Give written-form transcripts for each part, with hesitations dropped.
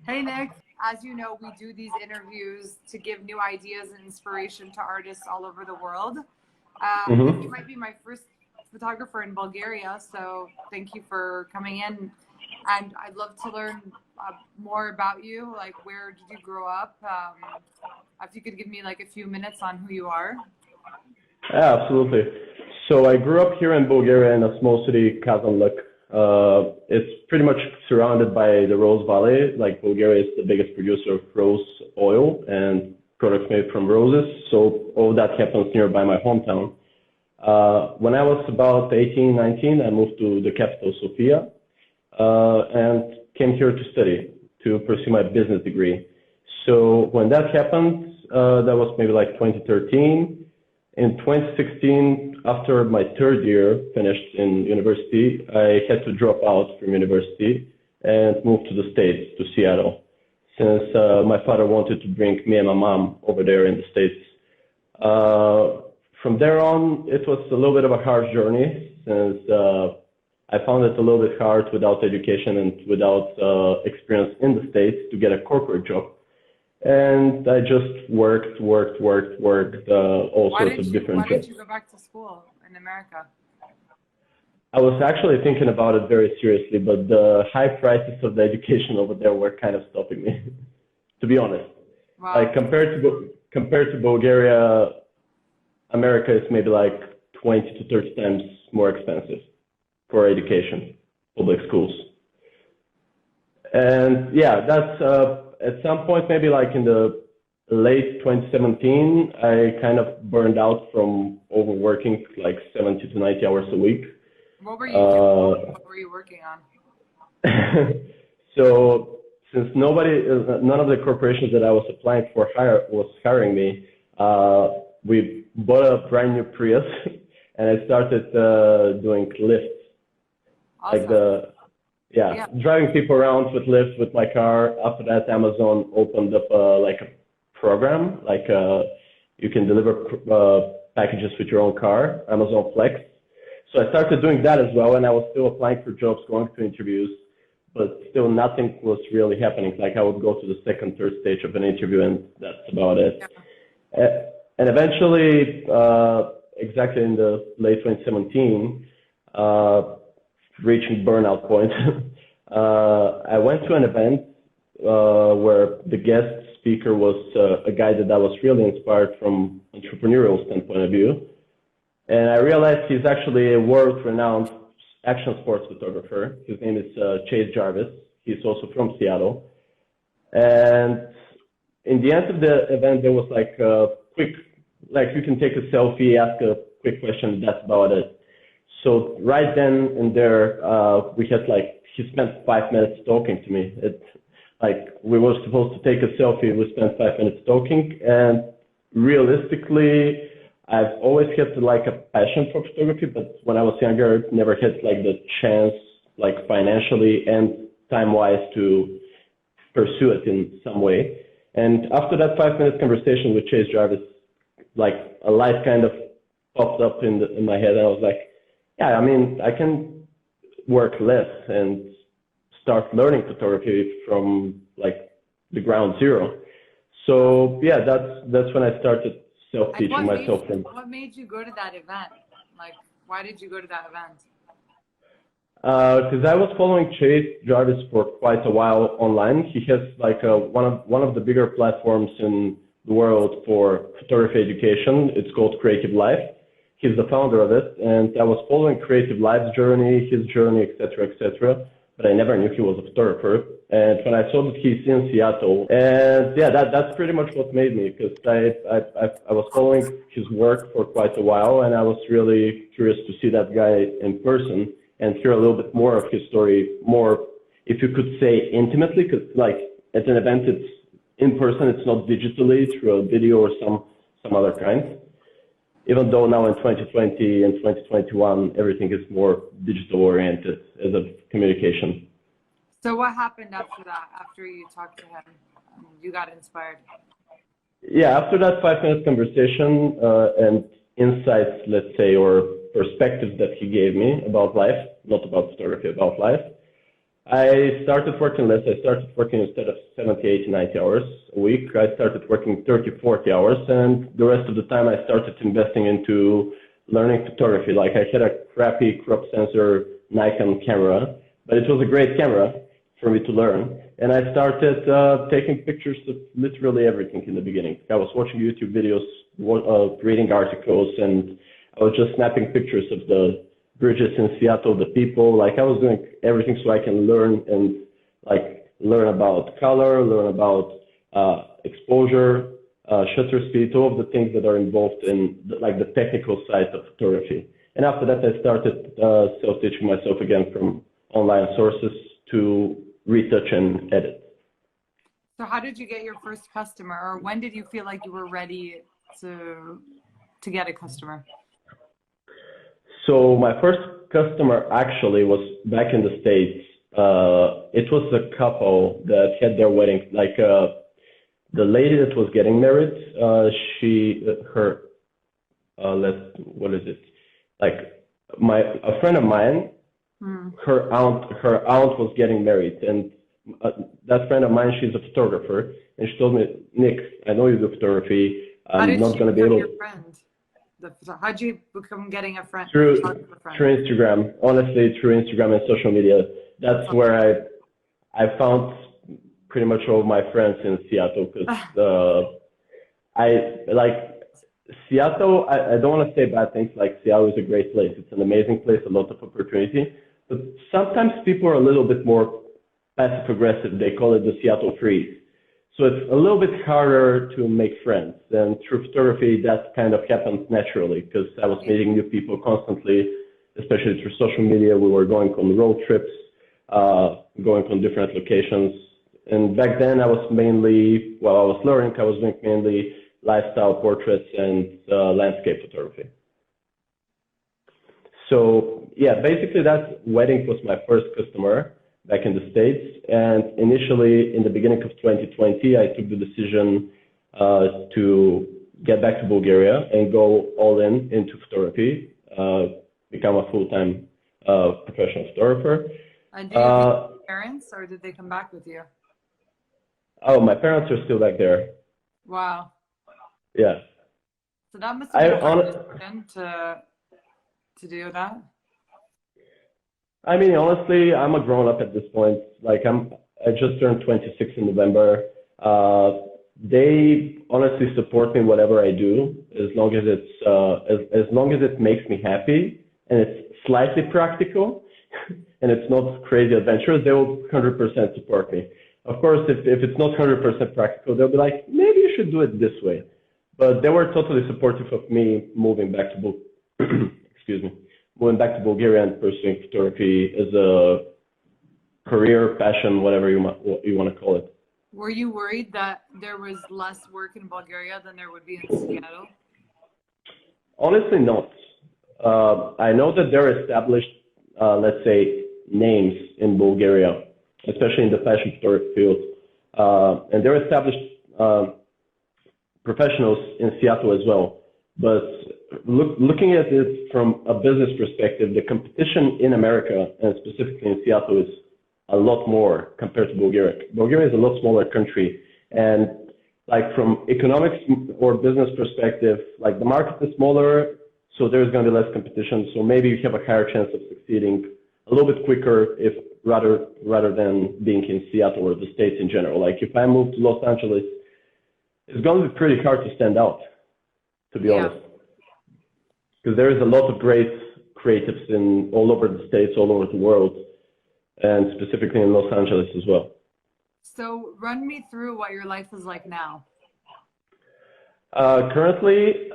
Hey Nick, as you know, we do these interviews to give new ideas and inspiration to artists all over the world. You might be my first photographer in Bulgaria, so thank you for coming in. And I'd love to learn more about you. Like, where did you grow up? If you could give me like a few minutes on who you are. Yeah, absolutely. So I grew up here in Bulgaria in a small city, Kazanlak. It's pretty much surrounded by the Rose Valley. Like, Bulgaria is the biggest producer of rose oil and products made from roses. So all that happens nearby my hometown. When I was about 18, 19, I moved to the capital, Sofia, and came here to study, to pursue my business degree. So when that happened, that was maybe like 2013. In 2016, after my third year finished in university, I had to drop out from university and move to the States, to Seattle, since my father wanted to bring me and my mom over there in the States. From there on, it was a little bit of a hard journey, since I found it a little bit hard without education and without experience in the States to get a corporate job. And I just worked all sorts of different jobs. Why did you go back to school in America? I was actually thinking about it very seriously, but the high prices of the education over there were kind of stopping me, to be honest. Wow. Like, compared to Bulgaria, America is maybe like 20 to 30 times more expensive for education, public schools. And yeah, that's at some point, maybe like in the late 2017, I kind of burned out from overworking like 70 to 90 hours a week. What were you doing? What were you working on? So since none of the corporations that I was applying for was hiring me, we bought a brand new Prius and I started doing lifts. Awesome. Like driving people around with lifts with my car. After that, Amazon opened up like a program, like you can deliver packages with your own car, Amazon Flex. So I started doing that as well, and I was still applying for jobs, going to interviews, but still nothing was really happening. Like, I would go to the second, third stage of an interview, and that's about it. Yeah. And eventually, exactly in the late 2017, reaching burnout point, I went to an event where the guest speaker was a guy that I was really inspired from entrepreneurial standpoint of view. And I realized he's actually a world-renowned action sports photographer. His name is Chase Jarvis. He's also from Seattle. And in the end of the event, there was like a quick, like, you can take a selfie, ask a quick question, that's about it. So right then and there, we had like, he spent 5 minutes talking to me. Like, we were supposed to take a selfie, we spent 5 minutes talking, and realistically, I've always had like a passion for photography, but when I was younger, never had like the chance, like financially and time-wise, to pursue it in some way. And after that 5-minute conversation with Chase Jarvis, like a light kind of popped up in my head, and I was like, yeah, I mean, I can work less and start learning photography from like the ground zero. So yeah, that's when I started self-teaching myself. What made you go to that event? Like, why did you go to that event? Because I was following Chase Jarvis for quite a while online. He has like one of the bigger platforms in the world for photography education. It's called Creative Life. He's the founder of it, and I was following Creative Life's journey, his journey, etc., but I never knew he was a photographer. And when I saw that he's in Seattle, and yeah, that's pretty much what made me, because I was following his work for quite a while, and I was really curious to see that guy in person and hear a little bit more of his story, more, if you could say, intimately, because like at an event, it's in person, it's not digitally through a video or some other kind. Even though now in 2020 and 2021, everything is more digital oriented as a communication. So what happened after that, after you talked to him, you got inspired? Yeah, after that 5-minute conversation and insights, let's say, or perspectives that he gave me about life, not about photography, about life, I started working less. I started working instead of 70, 80, 90 hours a week. I started working 30, 40 hours, and the rest of the time I started investing into learning photography. Like I had a crappy crop sensor Nikon camera, but it was a great camera for me to learn. And I started taking pictures of literally everything in the beginning. I was watching YouTube videos, reading articles, and I was just snapping pictures of the bridges in Seattle, the people. Like I was doing everything so I can learn and learn about color, learn about exposure, shutter speed, all of the things that are involved in the technical side of photography. And after that, I started self-teaching myself again from online sources to retouch and edit. So how did you get your first customer, or when did you feel like you were ready to get a customer? So my first customer actually was back in the States. It was a couple that had their wedding, the lady that was getting married, a friend of mine, her aunt was getting married, and that friend of mine, she's a photographer, and she told me, Nick, I know you do photography. I'm not going to be able to. How'd you become getting a friend? Through Instagram, honestly, through Instagram and social media. That's where I found pretty much all of my friends in Seattle, because Seattle, I don't want to say bad things. Like, Seattle is a great place. It's an amazing place, a lot of opportunity. But sometimes people are a little bit more passive aggressive. They call it the Seattle freeze. So it's a little bit harder to make friends. And through photography, that kind of happens naturally, because I was meeting new people constantly, especially through social media. We were going on road trips, going on different locations. And back then I was mainly, while I was learning, I was doing mainly lifestyle portraits and landscape photography. So yeah, basically that wedding was my first customer back in the States. And initially, in the beginning of 2020, I took the decision to get back to Bulgaria and go all into photography, become a full-time professional photographer. And do you meet your parents, or did they come back with you? Oh, my parents are still back there. Wow. Yeah. So that must have been a hard decision to do that. I mean, honestly, I'm a grown-up at this point. Like, I just turned 26 in November. They honestly support me whatever I do, as long as it's as long as it makes me happy and it's slightly practical and it's not crazy adventurous. They will 100% support me. Of course, if it's not 100% practical, they'll be like, maybe you should do it this way. But they were totally supportive of me moving back to moving back to Bulgaria and pursuing photography as a career, passion, whatever you want to call it. Were you worried that there was less work in Bulgaria than there would be in Seattle? Honestly, not. I know that there are established, let's say, names in Bulgaria, especially in the fashion photography field. And there are established professionals in Seattle as well. But looking at it from a business perspective, the competition in America, and specifically in Seattle, is a lot more compared to Bulgaria. Bulgaria is a lot smaller country. And like from economics or business perspective, like the market is smaller, so there's going to be less competition. So maybe you have a higher chance of succeeding a little bit quicker rather than being in Seattle or the States in general. Like if I move to Los Angeles, it's going to be pretty hard to stand out, to be honest. Because there is a lot of great creatives in all over the States, all over the world, and specifically in Los Angeles as well. So run me through what your life is like now. Currently,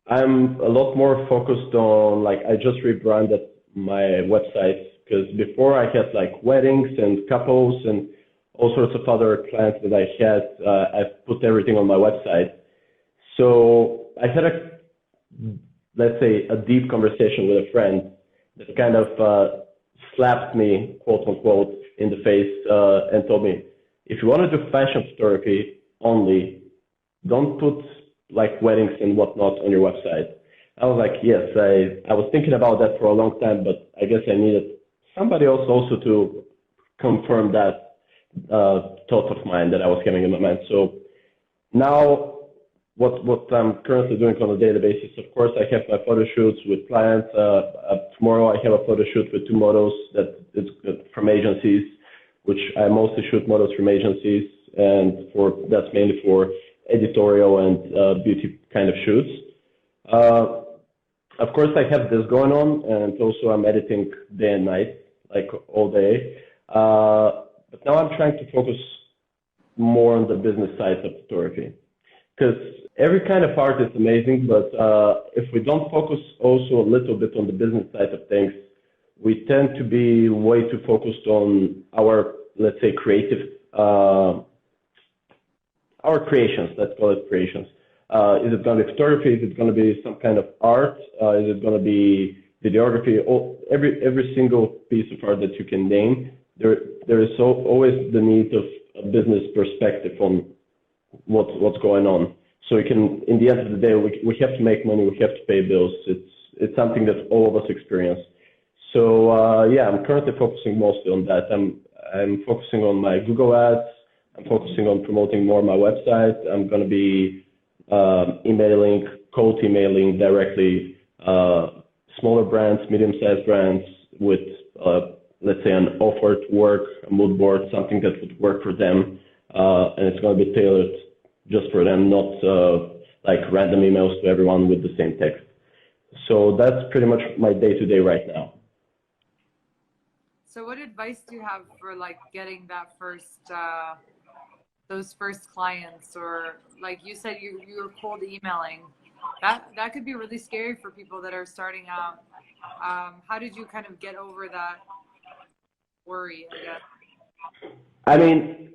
I'm a lot more focused on, like, I just rebranded my website, because before I had like weddings and couples and all sorts of other clients that I had. I put everything on my website. So I had let's say, a deep conversation with a friend that kind of slapped me, quote unquote, in the face and told me, if you want to do fashion photography only, don't put like weddings and whatnot on your website. I was like, yes, I was thinking about that for a long time, but I guess I needed somebody else also to confirmed that thought of mine that I was having in my mind. So now what I'm currently doing on a daily basis, of course, I have my photo shoots with clients. Tomorrow I have a photo shoot with 2 models that is from agencies, which I mostly shoot models from agencies, and that's mainly for editorial and beauty kind of shoots. Of course, I have this going on, and also I'm editing day and night, like all day. But now I'm trying to focus more on the business side of photography, because every kind of art is amazing, but if we don't focus also a little bit on the business side of things, we tend to be way too focused on our, let's say, creative, our creations, let's call it creations. Is it going to be photography? Is it going to be some kind of art? Is it going to be videography? Every single piece of art that you can name, there is always the need of a business perspective on what's going on. So we can, in the end of the day, we have to make money, we have to pay bills. It's something that all of us experience. So yeah, I'm currently focusing mostly on that. I'm focusing on my Google ads. I'm focusing on promoting more my website. I'm going to be cold emailing directly smaller brands, medium-sized brands with, let's say, an offer to work, a mood board, something that would work for them. And it's going to be tailored just for them, not like random emails to everyone with the same text. So that's pretty much my day-to-day right now. So what advice do you have for like getting that those first clients, or like you said, you were cold emailing? That could be really scary for people that are starting out. How did you kind of get over that worry, I guess? I mean,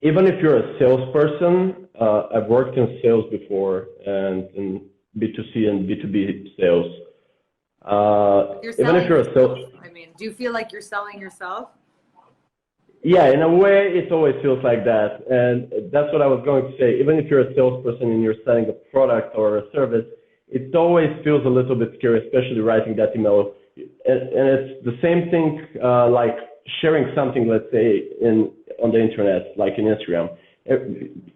even if you're a salesperson, I've worked in sales before and in B2C and B2B sales. Even if you're a sales, I mean, do you feel like you're selling yourself? Yeah, in a way, it always feels like that. And that's what I was going to say. Even if you're a salesperson and you're selling a product or a service, it always feels a little bit scary, especially writing that email. And it's the same thing like sharing something, let's say, on the internet, like in Instagram.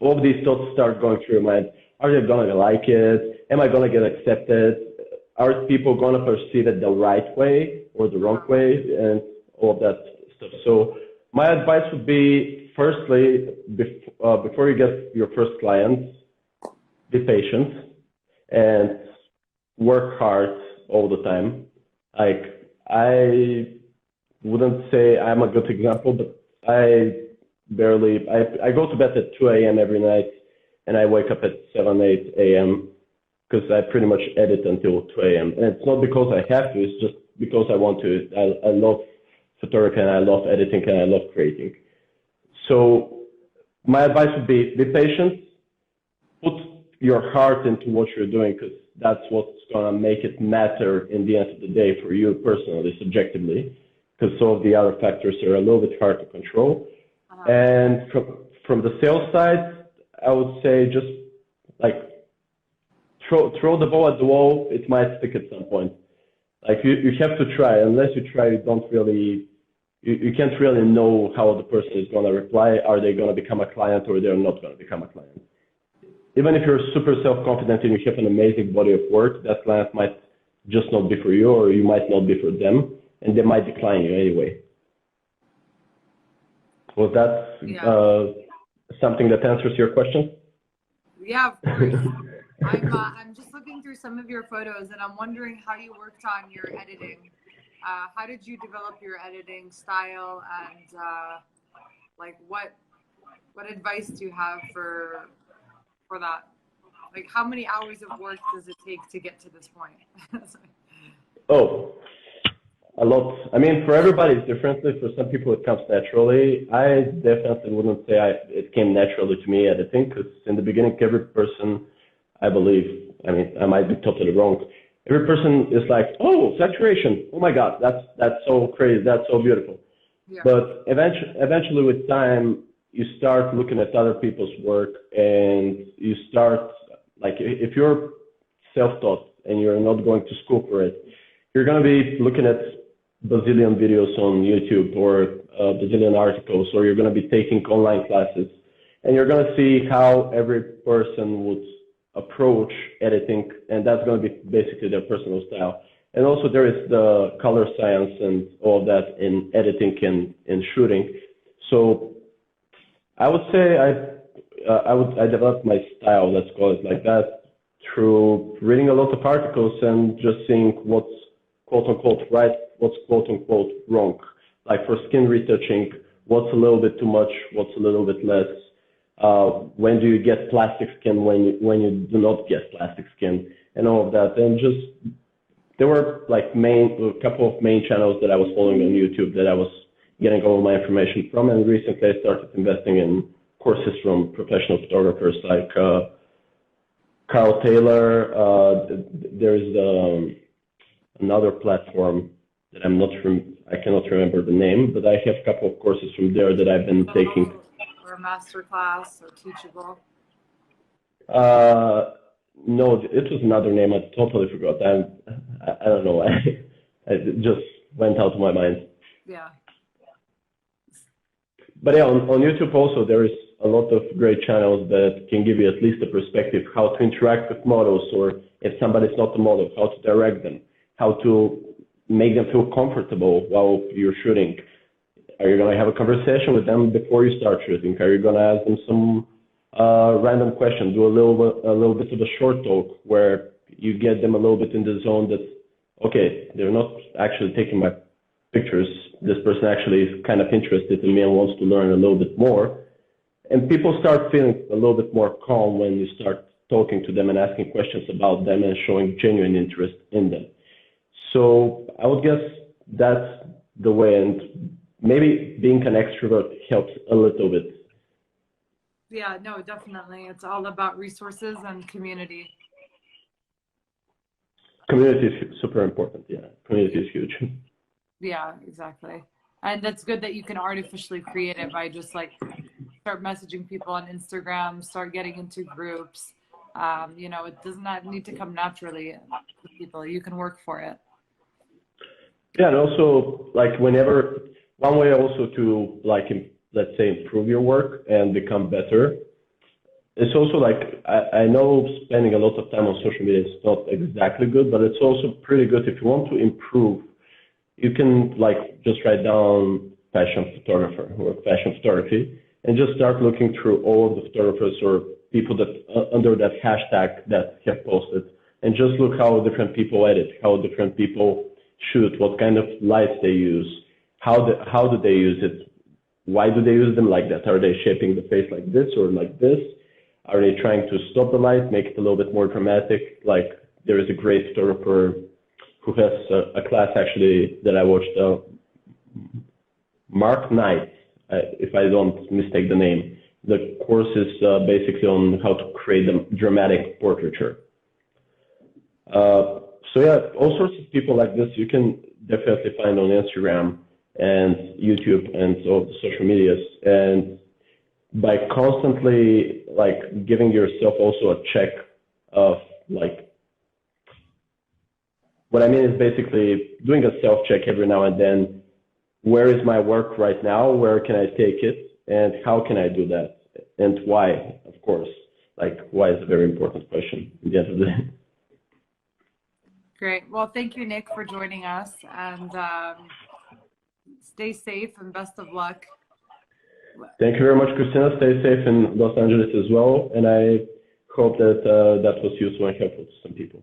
All of these thoughts start going through your mind. Are they going to like it? Am I going to get accepted? Are people going to perceive it the right way or the wrong way? And all of that stuff. So my advice would be, firstly, before you get your first client, be patient and work hard all the time. Like, I wouldn't say I'm a good example, but I go to bed at 2 a.m. every night, and I wake up at 7, 8 a.m. because I pretty much edit until 2 a.m. And it's not because I have to, it's just because I want to. I love photography, and I love editing, and I love creating. So my advice would be patient, put your heart into what you're doing, because that's what's going to make it matter in the end of the day for you personally, subjectively, because some of the other factors are a little bit hard to control. And from the sales side, I would say just like throw the ball at the wall. It might stick at some point. Like you have to try. Unless you try, you can't really know how the person is going to reply. Are they going to become a client, or they're not going to become a client? Even if you're super self-confident and you have an amazing body of work, that client might just not be for you, or you might not be for them, and they might decline you anyway. Was that something that answers your question? Yeah, of course. I'm just looking through some of your photos, and I'm wondering how you worked on your editing. How did you develop your editing style, and like what advice do you have for that? Like, how many hours of work does it take to get to this point? Oh, a lot. I mean, for everybody it's differently. For some people it comes naturally. I definitely wouldn't say it came naturally to me, editing, because in the beginning, every person, I believe, I mean, I might be totally wrong, every person is like, oh, saturation, oh my God, that's so crazy, that's so beautiful. Yeah. But eventually with time, you start looking at other people's work, and you start, like, if you're self-taught and you're not going to school for it, you're going to be looking at bazillion videos on YouTube or bazillion articles, or you're going to be taking online classes, and you're going to see how every person would approach editing, and that's going to be basically their personal style. And also there is the color science and all of that in editing and in shooting. So I would say I developed my style, let's call it like that, through reading a lot of articles and just seeing what's quote unquote right, what's quote unquote wrong. Like for skin retouching, what's a little bit too much, what's a little bit less. When do you get plastic skin, when you do not get plastic skin, and all of that. And just there were like a couple of main channels that I was following on YouTube that I was getting all my information from, and recently I started investing in courses from professional photographers like Carl Taylor. There's another platform that I cannot remember the name, but I have a couple of courses from there that I've been taking. Or masterclass or Teachable. No, it was another name. I totally forgot. I don't know. It just went out of my mind. Yeah. But yeah, on YouTube also there is a lot of great channels that can give you at least a perspective how to interact with models, or if somebody's not a model, how to direct them, how to make them feel comfortable while you're shooting. Are you going to have a conversation with them before you start shooting? Are you going to ask them some random question? Do a little bit of a short talk where you get them a little bit in the zone that, okay, they're not actually taking my pictures. This person actually is kind of interested in me and wants to learn a little bit more. And people start feeling a little bit more calm when you start talking to them and asking questions about them and showing genuine interest in them. So I would guess that's the way, and maybe being an extrovert helps a little bit. Yeah, no, definitely. It's all about resources and community. Community is super important. Yeah, community is huge. Yeah, exactly. And that's good that you can artificially create it by just like start messaging people on Instagram, start getting into groups. It does not need to come naturally to people. You can work for it. Yeah, and also like whenever, one way also to like, let's say, improve your work and become better. It's also like, I know spending a lot of time on social media is not exactly good, but it's also pretty good if you want to improve. You can like just write down fashion photographer or fashion photography and just start looking through all of the photographers or people that under that hashtag that have posted, and just look how different people edit, how different people shoot, what kind of lights they use, how do they use it, why do they use them like that? Are they shaping the face like this or like this? Are they trying to stop the light, make it a little bit more dramatic? Like there is a great photographer who has a class actually that I watched, Mark Knight, if I don't mistake the name. The course is basically on how to create a dramatic portraiture. So yeah, all sorts of people like this you can definitely find on Instagram and YouTube and all the social medias. And by constantly like giving yourself also a check of like, what I mean is basically doing a self-check every now and then. Where is my work right now? Where can I take it? And how can I do that? And why, of course. Like, why is a very important question at the end of the day. Great. Well, thank you, Nick, for joining us. And stay safe and best of luck. Thank you very much, Christina. Stay safe in Los Angeles as well. And I hope that that was useful and helpful to some people.